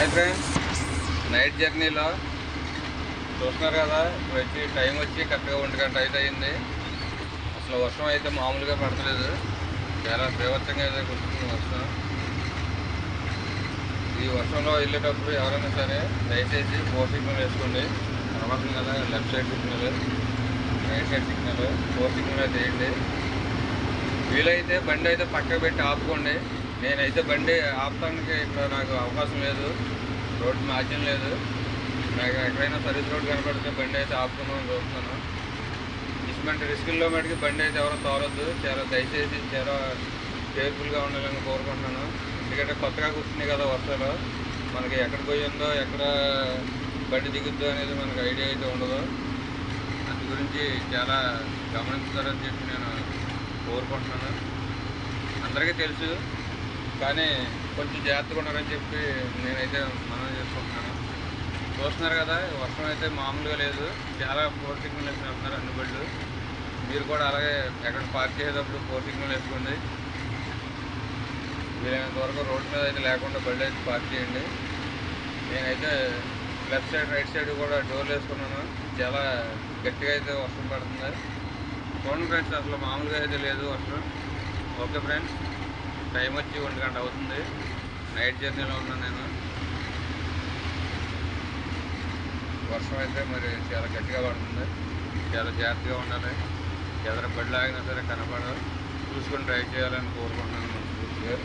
Hi friends, night జర్నీలో చూస్తున్నారు కదా. వచ్చి టైం వచ్చి కరెక్ట్గా 1 గంట అయితే అయింది. అసలు వర్షం అయితే మామూలుగా పడతలేదు, చాలా బీభత్సంగా అయితే కురుస్తుంది వర్షం. ఈ వర్షంలో వెళ్ళేటప్పుడు ఎవరైనా సరే దయచేసి 4 సిగ్నల్ వేసుకోండి. కనబడుతుంది కదా, left side signal, right side signal, 4 signal అయితే వేయండి. వీలైతే బండి అయితే పక్కకు పెట్టి ఆపుకోండి. నేనైతే బండి ఆపడానికి ఇక్కడ నాకు అవకాశం లేదు, రోడ్డు మార్జిన్ లేదు. నాకు ఎక్కడైనా సర్వీస్ రోడ్ కనపడితే బండి అయితే ఆపుకుందామని చూస్తున్నాను. ఇటువంటి రిస్కుల్లో మటుకి బండి అయితే ఎవరో తోలొద్దు. చాలా దయచేసి చాలా కేర్ఫుల్గా ఉండాలని కోరుకుంటున్నాను. ఎందుకంటే కొత్తగా కూర్చున్నాయి కదా వర్షాలు, మనకి ఎక్కడ పోయిందో ఎక్కడ బండి దిగుద్దో అనేది మనకు ఐడియా అయితే ఉండదు. అందు గురించి చాలా గమనిస్తారని చెప్పి నేను కోరుకుంటున్నాను. అందరికీ తెలుసు, కానీ కొంచెం జాగ్రత్తగా ఉన్నారని చెప్పి నేనైతే మనం చేసుకుంటున్నాను. చూస్తున్నారు కదా, వర్షం అయితే మామూలుగా లేదు. చాలా 4 సిగ్నల్ వేసి వెళ్తున్నారు అన్ని బళ్ళు. మీరు కూడా అలాగే ఎక్కడ పార్క్ చేసేటప్పుడు 4 సిగ్నల్ వేసుకోండి. వీలైనంత వరకు రోడ్డు మీద అయితే లేకుండా బళ్ళు అయితే పార్క్ చేయండి. నేనైతే లెఫ్ట్ సైడ్ రైట్ సైడ్ కూడా డోర్లు వేసుకున్నాను. చాలా గట్టిగా అయితే వర్షం పడుతుంది. చూడండి ఫ్రెండ్స్, అసలు మామూలుగా అయితే లేదు వర్షం. ఓకే ఫ్రెండ్స్, టైం వచ్చి 1 గంట అవుతుంది. నైట్ జర్నీలో ఉన్నాను నేను. వర్షం అయితే మరి చాలా గట్టిగా పడుతుంది, చాలా జాగ్రత్తగా ఉండాలి. ఎదురు బళ్ళు ఆగినా సరే కనపడ చూసుకొని డ్రైవ్ చేయాలని కోరుకుంటున్నాను మనస్ఫూర్తిగా.